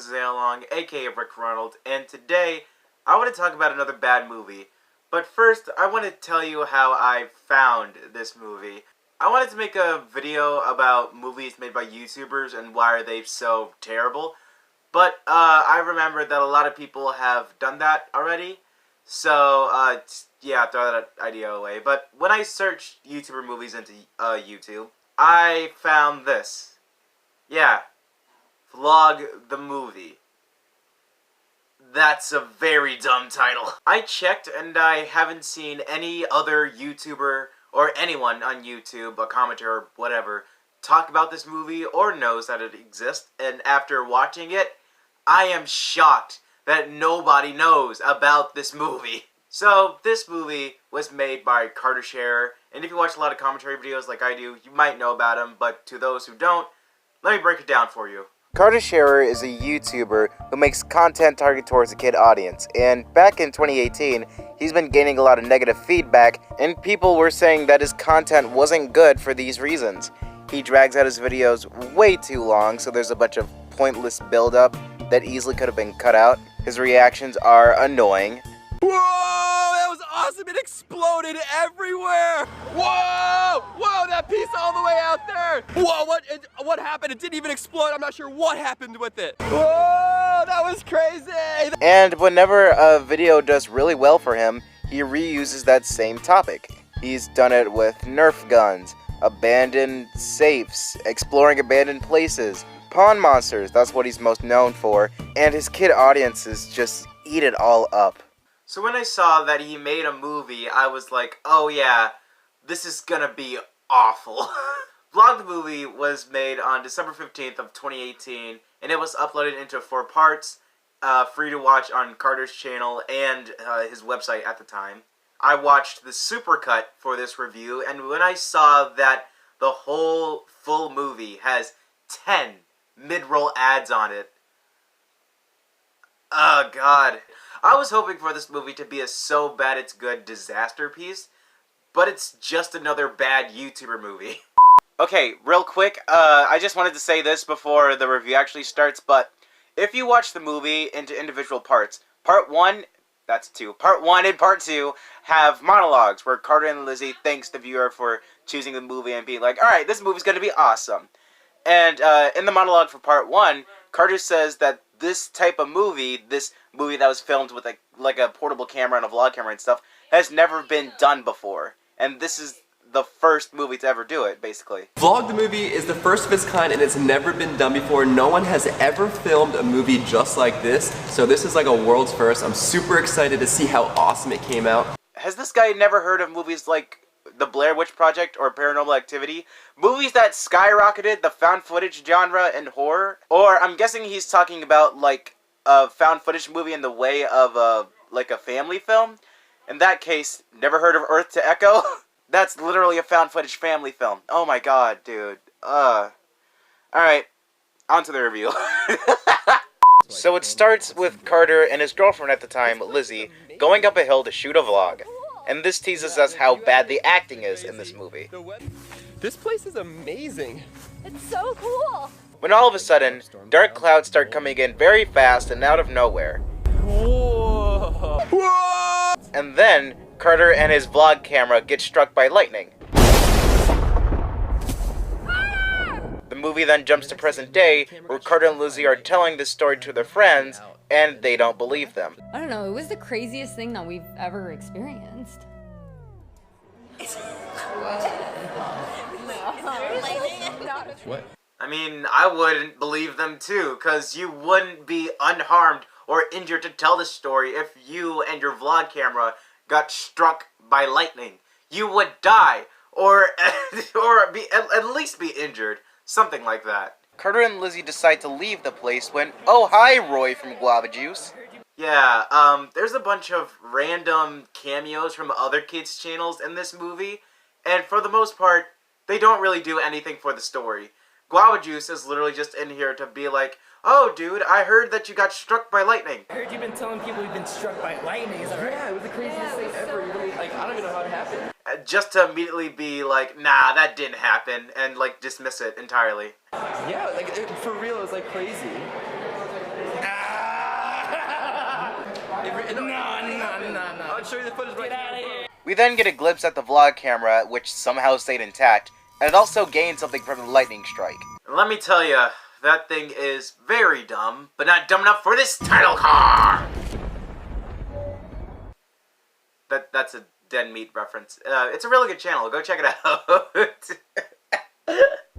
is Yodelling, aka Rick Ronald, and today I want to talk about another bad movie. But first, I want to tell you how I found this movie. I wanted to make a video about movies made by YouTubers and why are they so terrible. But I remembered that a lot of people have done that already. So, yeah, throw that idea away. But when I searched YouTuber movies into YouTube, I found this. Yeah. Vlog the Movie. That's a very dumb title. I checked and I haven't seen any other YouTuber or anyone on YouTube, a commenter or whatever, talk about this movie or knows that it exists. And after watching it, I am shocked that nobody knows about this movie. So, this movie was made by Carter Scherer, and if you watch a lot of commentary videos like I do, you might know about him, but to those who don't, let me break it down for you. Carter Scherer is a YouTuber who makes content targeted towards a kid audience, and back in 2018, he's been gaining a lot of negative feedback, and people were saying that his content wasn't good for these reasons. He drags out his videos way too long, so there's a bunch of pointless build-up that easily could have been cut out. His reactions are annoying. Whoa! That was awesome! It exploded everywhere! Whoa! Whoa! That piece all the way out there! Whoa! What happened? It didn't even explode. I'm not sure what happened with it. Whoa! That was crazy! And whenever a video does really well for him, he reuses that same topic. He's done it with Nerf guns, abandoned safes, exploring abandoned places, pawn monsters, that's what he's most known for, and his kid audiences just eat it all up. So when I saw that he made a movie, I was like, oh yeah, this is gonna be awful. Vlog the Movie was made on December 15th of 2018, and it was uploaded into 4 parts, free to watch on Carter's channel and his website at the time. I watched the supercut for this review, and when I saw that the whole full movie has 10 mid-roll ads on it, oh god. I was hoping for this movie to be a so bad it's good disaster piece, but it's just another bad YouTuber movie. Okay, real quick, I just wanted to say this before the review actually starts, but if you watch the movie into individual parts, Part 1, that's 2, Part 1 and Part 2 have monologues where Carter and Lizzie thanks the viewer for choosing the movie and being like, alright, this movie's gonna be awesome. And in the monologue for Part 1, Carter says that this type of movie, this movie that was filmed with like a portable camera and a vlog camera and stuff, has never been done before. And this is the first movie to ever do it, basically. Vlog the Movie is the first of its kind and it's never been done before. No one has ever filmed a movie just like this. So this is like a world's first. I'm super excited to see how awesome it came out. Has this guy never heard of movies like The Blair Witch Project or Paranormal Activity? Movies that skyrocketed the found footage genre and horror? Or I'm guessing he's talking about like a found footage movie in the way of like a family film? In that case, never heard of Earth to Echo? That's literally a found footage family film. Oh my god, dude. Alright, on to the review. So it starts with Carter and his girlfriend at the time, Lizzie, going up a hill to shoot a vlog. And this teases us how bad the acting is in this movie. This place is amazing. It's so cool. When all of a sudden, dark clouds start coming in very fast and out of nowhere. Whoa. Whoa. And then, Carter and his vlog camera get struck by lightning. The movie then jumps to present day, where Carter and Lizzie are telling this story to their friends, and they don't believe them. I don't know, it was the craziest thing that we've ever experienced. What? I mean, I wouldn't believe them too, because you wouldn't be unharmed or injured to tell this story if you and your vlog camera got struck by lightning. You would die, or be, at least be injured. Something like that. Carter and Lizzie decide to leave the place when, oh hi Roy from Guava Juice. Yeah, there's a bunch of random cameos from other kids' channels in this movie, and for the most part, they don't really do anything for the story. Guava Juice is literally just in here to be like, oh dude, I heard that you got struck by lightning. I heard you've been telling people you've been struck by lightning, is that right? Yeah, it was the craziest thing ever. Like, I don't even know how it happened. Just to immediately be like, nah, that didn't happen, and like dismiss it entirely. Yeah, like for real, it was like crazy. No. No. I'll show you the footage right Get out of here. here. We then get a glimpse at the vlog camera, which somehow stayed intact, and it also gained something from the lightning strike. Let me tell you, that thing is very dumb, but not dumb enough for this title car! That's a dead meat reference. It's a really good channel, go check it out.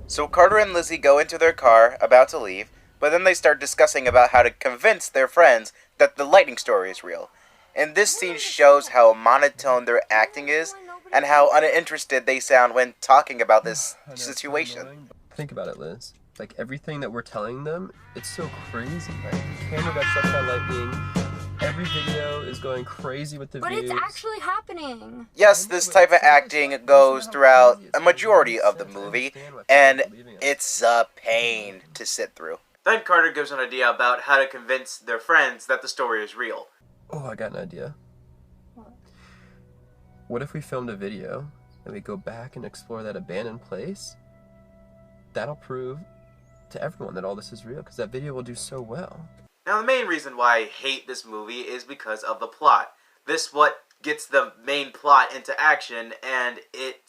So Carter and Lizzie go into their car, about to leave, but then they start discussing about how to convince their friends that the lightning story is real. And this scene shows how monotone their acting is, and how uninterested they sound when talking about this situation. Think about it, Liz. Like, everything that we're telling them, it's so crazy, right? The camera got struck by lightning. Every video is going crazy with the views. But it's actually happening. Yes, this type of acting goes throughout a majority of the movie, and it's a pain to sit through. Then Carter gives an idea about how to convince their friends that the story is real. Oh, I got an idea. What if we filmed a video and we go back and explore that abandoned place? That'll prove to everyone that all this is real, because that video will do so well. Now, the main reason why I hate this movie is because of the plot. This what gets the main plot into action, and it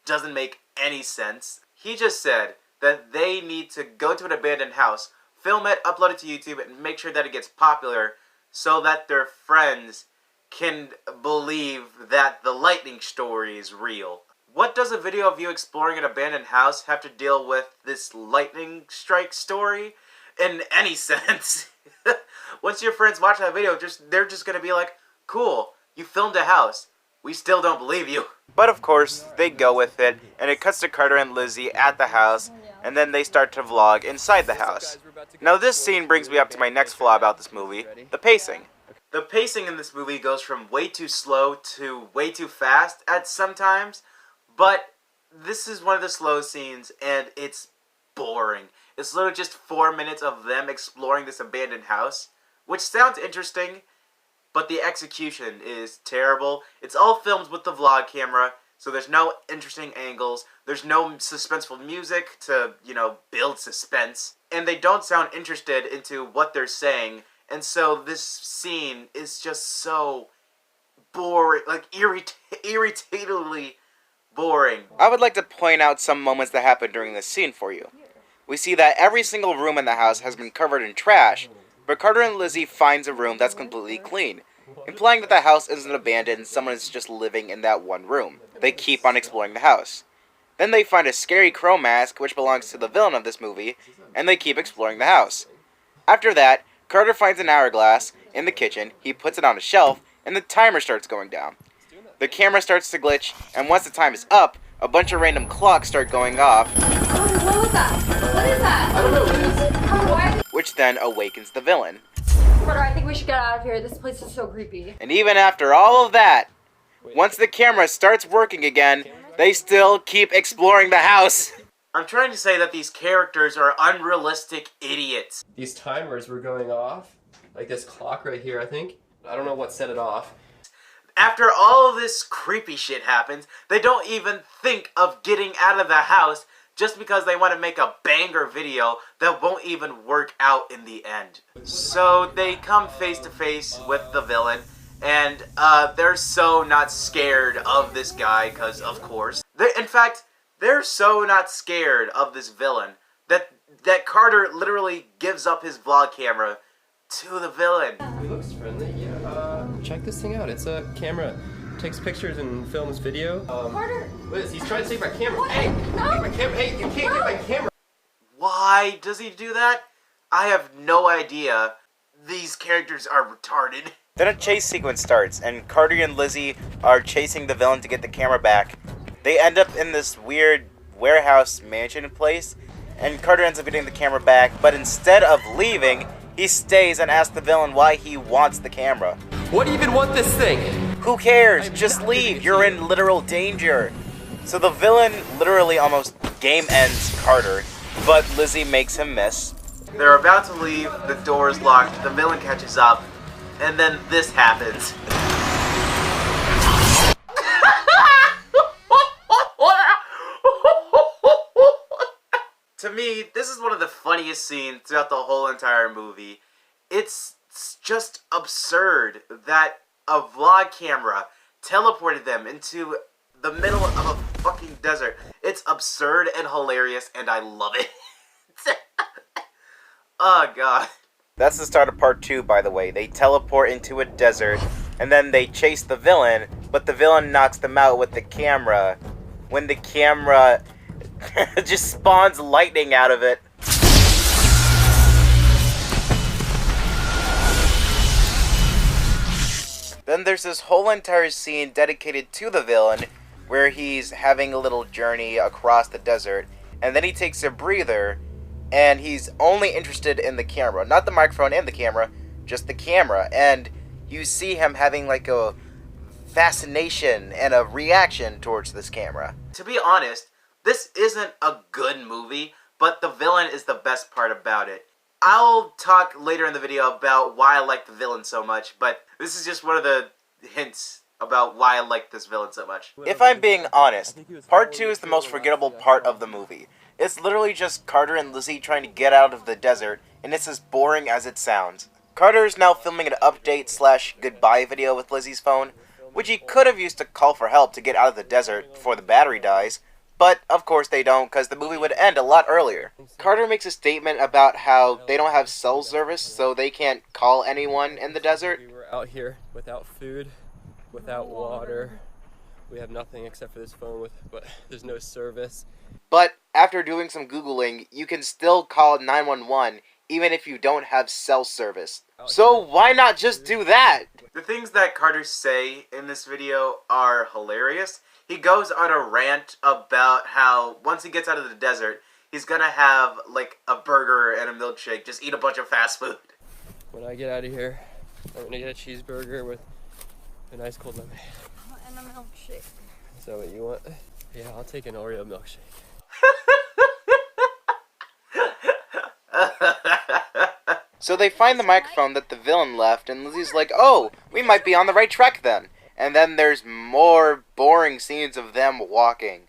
doesn't make any sense. He just said that they need to go to an abandoned house, film it, upload it to YouTube, and make sure that it gets popular so that their friends can believe that the lightning story is real. What does a video of you exploring an abandoned house have to deal with this lightning strike story in any sense? Once your friends watch that video, they're just gonna be like, cool, you filmed a house. We still don't believe you. But of course, they go with it, and it cuts to Carter and Lizzie at the house, and then they start to vlog inside the house. Now this scene brings me up to my next flaw about this movie, the pacing. The pacing in this movie goes from way too slow to way too fast at sometimes, but this is one of the slow scenes, and it's boring. It's literally just 4 minutes of them exploring this abandoned house, which sounds interesting, but the execution is terrible. It's all filmed with the vlog camera, so there's no interesting angles, there's no suspenseful music to, build suspense, and they don't sound interested into what they're saying, and so this scene is just so boring, like irritatingly boring. I would like to point out some moments that happen during this scene for you. We see that every single room in the house has been covered in trash, but Carter and Lizzie finds a room that's completely clean, implying that the house isn't abandoned and someone is just living in that one room. They keep on exploring the house. Then they find a scary crow mask, which belongs to the villain of this movie, and they keep exploring the house. After that, Carter finds an hourglass in the kitchen, he puts it on a shelf, and the timer starts going down. The camera starts to glitch, and once the time is up, a bunch of random clocks start going off. What was that? What is that? I don't know. Which then awakens the villain. Carter, I think we should get out of here. This place is so creepy. And even after all of that, once the camera starts working again, they still keep exploring the house. I'm trying to say that these characters are unrealistic idiots. These timers were going off, like this clock right here, I think. I don't know what set it off. After all this creepy shit happens, they don't even think of getting out of the house just because they want to make a banger video that won't even work out in the end. So they come face to face with the villain, and they're so not scared of this guy, because of course. In fact, they're so not scared of this villain that Carter literally gives up his vlog camera to the villain. He looks friendly, yeah. Check this thing out. It's a camera. Takes pictures and films video. Carter! Liz, he's trying to take my camera. What? Hey! No. Take my camera. Hey, you can't get my camera! Why does he do that? I have no idea. These characters are retarded. Then a chase sequence starts, and Carter and Lizzie are chasing the villain to get the camera back. They end up in this weird warehouse mansion place, and Carter ends up getting the camera back, but instead of leaving, he stays and asks the villain why he wants the camera. What do you even want this thing? Who cares? Just leave. You're in literal danger. So the villain literally almost game ends Carter, but Lizzie makes him miss. They're about to leave, the door is locked, the villain catches up, and then this happens. To me, this is one of the funniest scenes throughout the whole entire movie. It's It's just absurd that a vlog camera teleported them into the middle of a fucking desert. It's absurd and hilarious, and I love it. Oh, God. That's the start of part 2, by the way. They teleport into a desert, and then they chase the villain, but the villain knocks them out with the camera. When the camera just spawns lightning out of it. Then there's this whole entire scene dedicated to the villain, where he's having a little journey across the desert, and then he takes a breather, and he's only interested in the camera. Not the microphone and the camera, just the camera. And you see him having like a fascination and a reaction towards this camera. To be honest, this isn't a good movie, but the villain is the best part about it. I'll talk later in the video about why I like the villain so much, but this is just one of the hints about why I like this villain so much. If I'm being honest, part 2 is the most forgettable part of the movie. It's literally just Carter and Lizzie trying to get out of the desert, and it's as boring as it sounds. Carter is now filming an update/goodbye video with Lizzie's phone, which he could have used to call for help to get out of the desert before the battery dies, but of course they don't, because the movie would end a lot earlier. Carter makes a statement about how they don't have cell service, so they can't call anyone in the desert. We were out here without food, without water. We have nothing except for this phone, but there's no service. But after doing some Googling, you can still call 911 even if you don't have cell service. So why not just do that? The things that Carter say in this video are hilarious. He goes on a rant about how once he gets out of the desert, he's gonna have like a burger and a milkshake, just eat a bunch of fast food. When I get out of here, I'm gonna get a cheeseburger with a nice cold lemonade. And a milkshake. Is that what you want? Yeah, I'll take an Oreo milkshake. So they find the microphone that the villain left, and Lizzie's like, oh, we might be on the right track then. And then there's more boring scenes of them walking.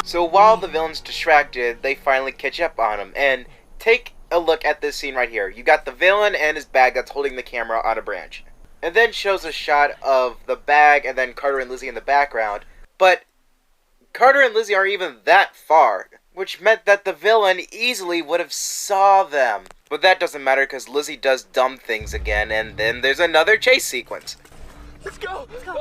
So while the villain's distracted, they finally catch up on him. And take a look at this scene right here. You got the villain and his bag that's holding the camera on a branch. And then shows a shot of the bag and then Carter and Lizzie in the background. But Carter and Lizzie aren't even that far, which meant that the villain easily would have saw them. But that doesn't matter because Lizzie does dumb things again, and then there's another chase sequence. Let's go! Let's go!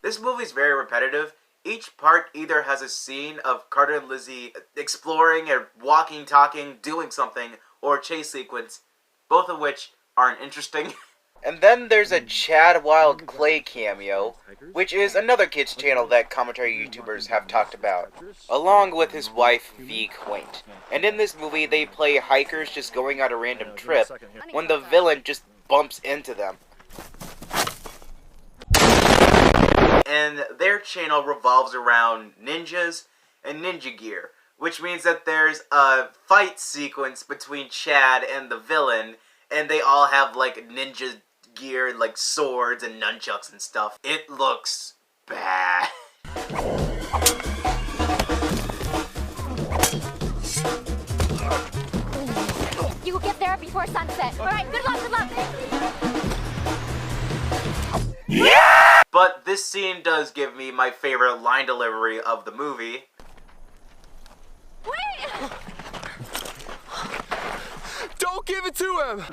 This movie's very repetitive. Each part either has a scene of Carter and Lizzie exploring or walking, talking, doing something, or a chase sequence, both of which aren't interesting. And then there's a Chad Wild Clay cameo, which is another kids channel that commentary YouTubers have talked about, along with his wife V Quaint. And in this movie they play hikers just going on a random trip when the villain just bumps into them. And their channel revolves around ninjas and ninja gear, which means that there's a fight sequence between Chad and the villain, and they all have like ninja gear, like swords and nunchucks and stuff. It looks bad. You will get there before sunset. Alright, good luck, good luck. Yeah! But this scene does give me my favorite line delivery of the movie. Wait! Don't give it to him!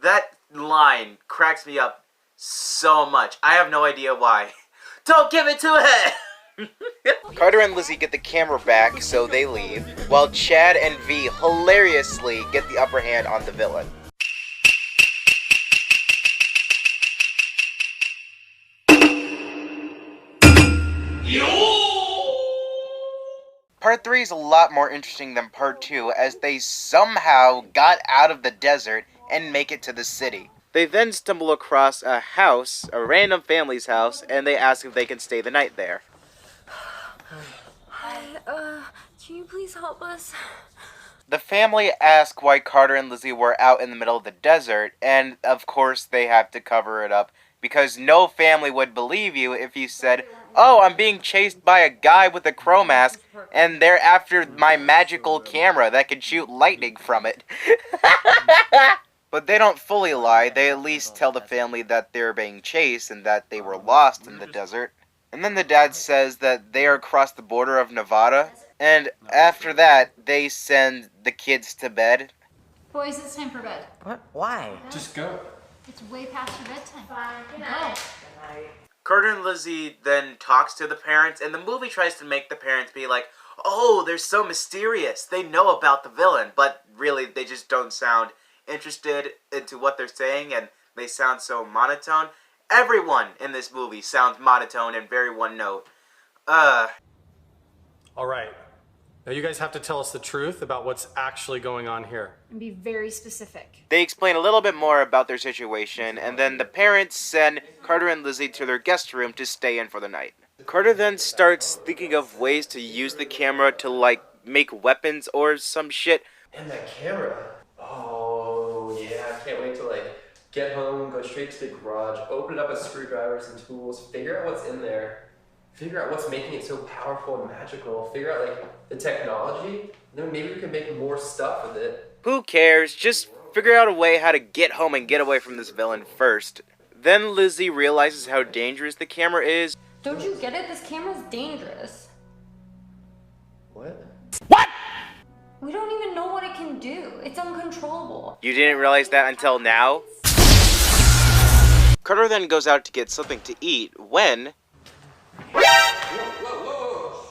That line cracks me up so much. I have no idea why. Don't give it to him! Carter and Lizzie get the camera back, so they leave, while Chad and V hilariously get the upper hand on the villain. Part 3 is a lot more interesting than Part 2, as they somehow got out of the desert and make it to the city. They then stumble across a house, a random family's house, and they ask if they can stay the night there. Can you please help us? The family ask why Carter and Lizzie were out in the middle of the desert, and of course they have to cover it up, because no family would believe you if you said, "Oh, I'm being chased by a guy with a crow mask, and they're after my magical camera that can shoot lightning from it." But they don't fully lie, they at least tell the family that they're being chased and that they were lost in the desert. And then the dad says that they are across the border of Nevada, and after that, they send the kids to bed. Boys, it's time for bed. What? Why? Just go. It's way past your bedtime. Go. Carter and Lizzie then talks to the parents, and the movie tries to make the parents be like, "Oh, they're so mysterious. They know about the villain," but really they just don't sound interested into what they're saying, and they sound so monotone. Everyone in this movie sounds monotone and very one note. All right. Now you guys have to tell us the truth about what's actually going on here. And be very specific. They explain a little bit more about their situation, and then the parents send Carter and Lizzie to their guest room to stay in for the night. Carter then starts thinking of ways to use the camera to, like, make weapons or some shit. And that camera. Oh, yeah. I can't wait to, get home, go straight to the garage, open it up with screwdrivers and tools, figure out what's in there, figure out what's making it so powerful and magical, figure out, the technology, and then maybe we can make more stuff with it. Who cares? Just figure out a way how to get home and get away from this villain first. Then Lizzie realizes how dangerous the camera is. Don't you get it? This camera's dangerous. What? We don't even know what it can do. It's uncontrollable. You didn't realize that until now? Carter then goes out to get something to eat when... Whoa.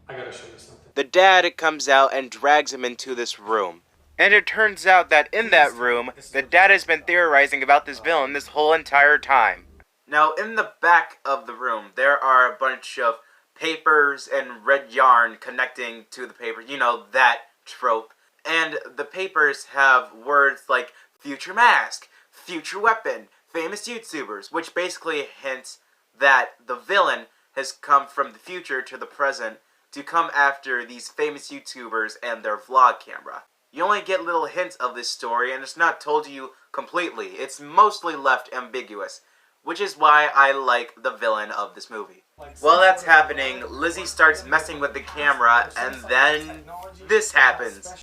I gotta show you something. the dad comes out and drags him into this room. And it turns out that in that room, the dad has been theorizing about this villain this whole entire time. Now, in the back of the room, there are a bunch of papers and red yarn connecting to the paper. You know, that trope. And the papers have words like future mask, future weapon, famous YouTubers, which basically hints that the villain has come from the future to the present to come after these famous YouTubers and their vlog camera. You only get little hints of this story, and it's not told to you completely. It's mostly left ambiguous, which is why I like the villain of this movie. While that's happening, Lizzie starts messing with the camera, and then this happens.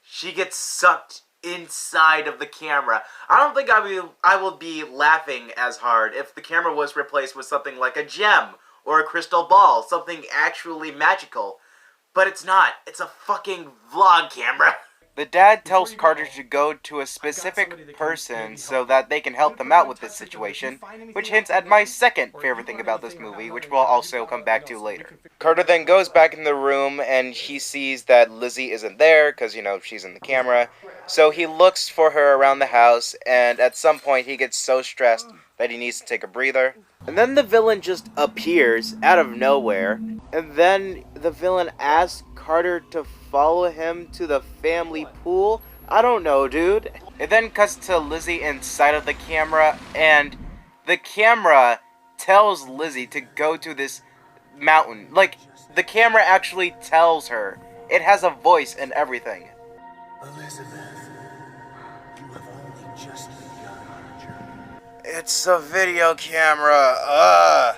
She gets sucked inside of the camera. I don't think I will be laughing as hard if the camera was replaced with something like a gem or a crystal ball, something actually magical. But it's not. It's a fucking vlog camera. The dad tells Carter to go to a specific person so that they can help them out with this situation, which hints at my second favorite thing about this movie, which we'll also come back to later. Carter then goes back in the room and he sees that Lizzie isn't there because, you know, she's in the camera. So he looks for her around the house, and at some point he gets so stressed that he needs to take a breather. And then the villain just appears out of nowhere, and then the villain asks Carter to follow him to the family pool. I don't know, dude. It then cuts to Lizzie inside of the camera, and the camera tells Lizzie to go to this mountain. Like, the camera actually tells her. It has a voice and everything. Elizabeth, you have only just begun our journey. It's a video camera. Ugh.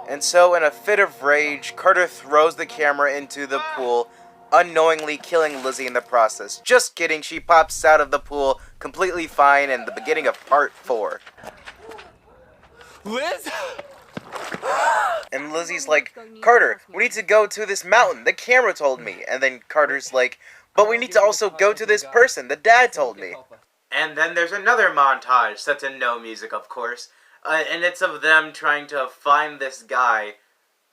And so, in a fit of rage, Carter throws the camera into the pool, unknowingly killing Lizzie in the process. Just kidding, she pops out of the pool completely fine in the beginning of part 4. Liz? And Lizzie's like, Carter, we need to go to this mountain. The camera told me. And then Carter's like, but we need to also go to this person. The dad told me. And then there's another montage, set to no music, of course. And it's of them trying to find this guy.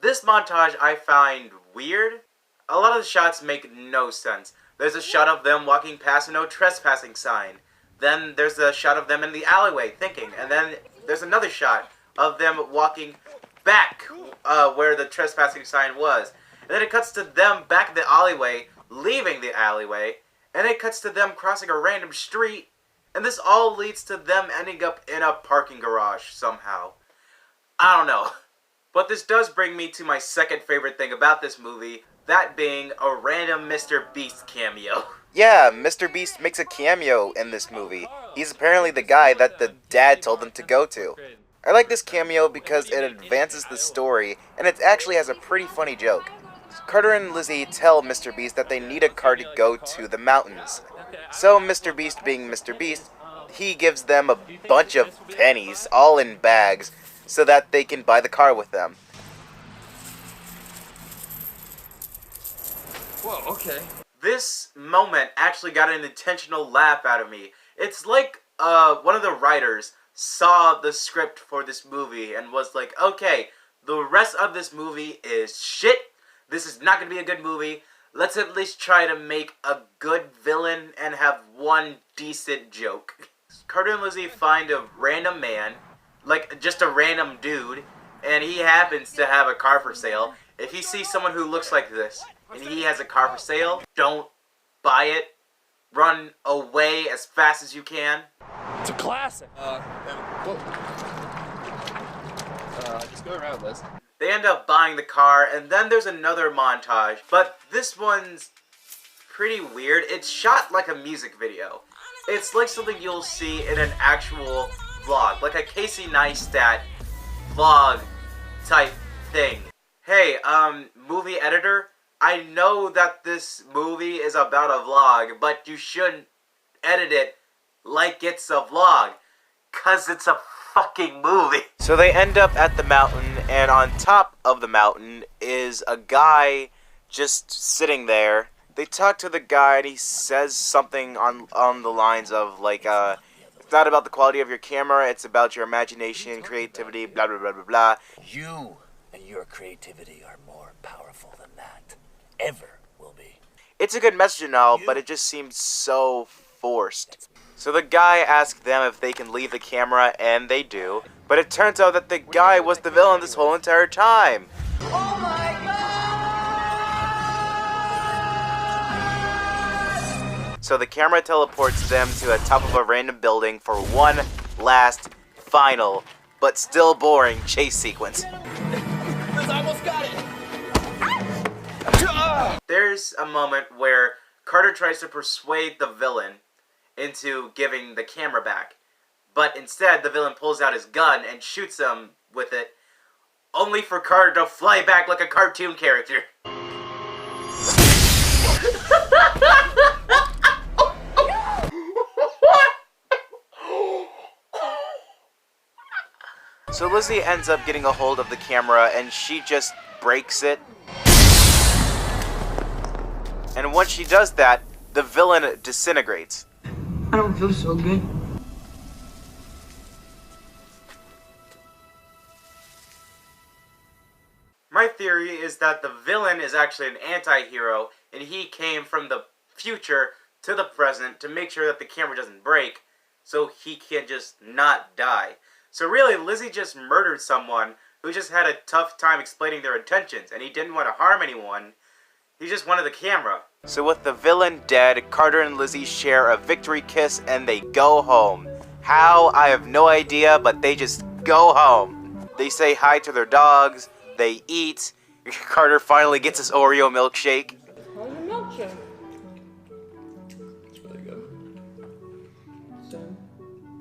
This montage I find weird. A lot of the shots make no sense. There's a shot of them walking past a no trespassing sign. Then there's a shot of them in the alleyway thinking. And then there's another shot of them walking back where the trespassing sign was. And then it cuts to them back in the alleyway, leaving the alleyway. and it cuts to them crossing a random street, and this all leads to them ending up in a parking garage somehow. I don't know. But this does bring me to my second favorite thing about this movie, that being a random Mr. Beast cameo. Yeah, Mr. Beast makes a cameo in this movie. He's apparently the guy that the dad told them to go to. I like this cameo because it advances the story, and it actually has a pretty funny joke. Carter and Lizzie tell Mr. Beast that they need a car to go to the mountains. So Mr. Beast being Mr. Beast, he gives them a bunch of pennies, all in bags, so that they can buy the car with them. Whoa, okay. This moment actually got an intentional laugh out of me. It's like one of the writers saw the script for this movie and was like, okay, the rest of this movie is shit. This is not going to be a good movie. Let's at least try to make a good villain and have one decent joke. Carter and Lizzie find a random man, like just a random dude, and he happens to have a car for sale. If you see someone who looks like this, and he has a car for sale, don't buy it. Run away as fast as you can. It's a classic. Just go around, Liz. They end up buying the car, and then there's another montage, but this one's pretty weird. It's shot like a music video. It's like something you'll see in an actual vlog, like a Casey Neistat vlog type thing. Hey, movie editor, I know that this movie is about a vlog, but you shouldn't edit it like it's a vlog, 'cause it's a fucking movie. So they end up at the mountain, and on top of the mountain is a guy just sitting there. They talk to the guy, and he says something on the lines of, like, it's not about the quality of your camera, it's about your imagination, creativity, blah, blah, blah, blah, blah. You and your creativity are more powerful than that ever will be. It's a good message and all, but it just seems so forced. So the guy asks them if they can leave the camera, and they do. But it turns out that the guy was the villain this whole entire time. Oh my god! So the camera teleports them to the top of a random building for one last, final, but still boring chase sequence. Liz, I almost got it! There's a moment where Carter tries to persuade the villain into giving the camera back. But instead, the villain pulls out his gun and shoots him with it, only for Carter to fly back like a cartoon character. So Lizzie ends up getting a hold of the camera, and she just breaks it. And once she does that, the villain disintegrates. I don't feel so good. My theory is that the villain is actually an anti-hero, and he came from the future to the present to make sure that the camera doesn't break, so he can just not die. So really, Lizzie just murdered someone who just had a tough time explaining their intentions, and he didn't want to harm anyone. He just wanted the camera. So with the villain dead, Carter and Lizzie share a victory kiss, and they go home. How? I have no idea, but they just go home. They say hi to their dogs, they eat. Carter finally gets his Oreo milkshake. It's really good.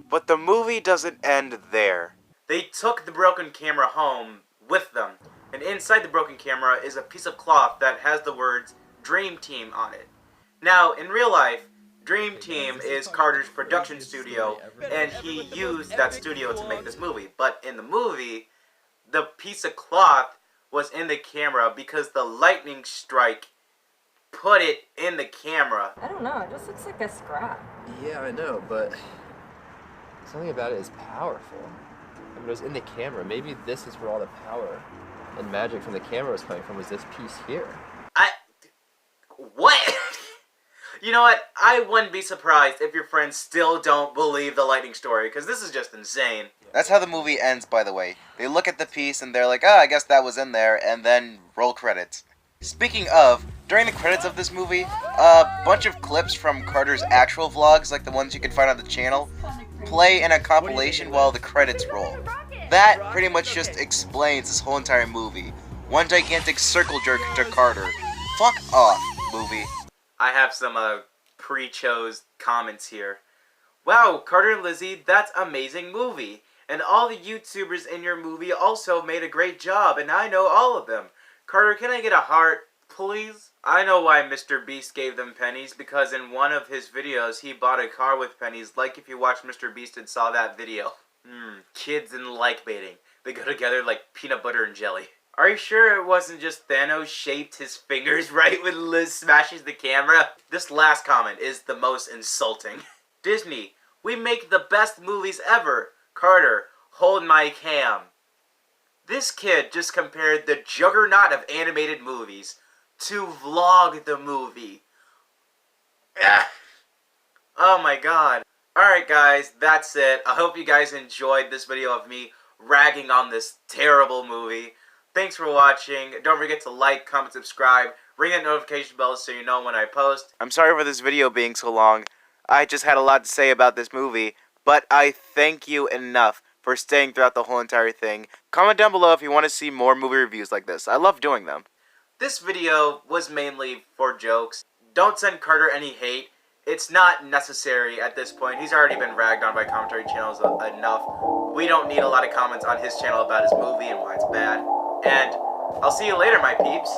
But the movie doesn't end there. They took the broken camera home with them, and inside the broken camera is a piece of cloth that has the words Dream Team on it. Now, in real life, Dream Team is Carter's production studio, and he used that studio to make this movie. But in the movie, the piece of cloth was in the camera because the lightning strike put it in the camera. I don't know, it just looks like a scrap. Yeah, I know, but something about it is powerful. I mean, it was in the camera. Maybe this is where all the power and magic from the camera was coming from, was this piece here. What? You know what? I wouldn't be surprised if your friends still don't believe the lightning story, because this is just insane. That's how the movie ends, by the way. They look at the piece and they're like, I guess that was in there, and then roll credits. Speaking of, During the credits of this movie, a bunch of clips from Carter's actual vlogs, like the ones you can find on the channel, play in a compilation while the credits roll. That pretty much just explains this whole entire movie. One gigantic circle jerk to Carter. Fuck off, movie. I have some pre-chose comments here. Wow, Carter and Lizzie, that's amazing movie. And all the YouTubers in your movie also made a great job, and I know all of them. Carter, can I get a heart, please? I know why Mr. Beast gave them pennies, because in one of his videos, he bought a car with pennies, like if you watched Mr. Beast and saw that video. Kids and like baiting. They go together like peanut butter and jelly. Are you sure it wasn't just Thanos shaped his fingers right when Liz smashes the camera? This last comment is the most insulting. Disney, we make the best movies ever. Carter, hold my cam. This kid just compared the juggernaut of animated movies to Vlog the movie. Oh my god. Alright guys, that's it. I hope you guys enjoyed this video of me ragging on this terrible movie. Thanks for watching. Don't forget to like, comment, subscribe, ring that notification bell so you know when I post. I'm sorry for this video being so long. I just had a lot to say about this movie, but I thank you enough for staying throughout the whole entire thing. Comment down below if you want to see more movie reviews like this. I love doing them. This video was mainly for jokes. Don't send Carter any hate. It's not necessary at this point. He's already been ragged on by commentary channels enough. We don't need a lot of comments on his channel about his movie and why it's bad. And I'll see you later, my peeps.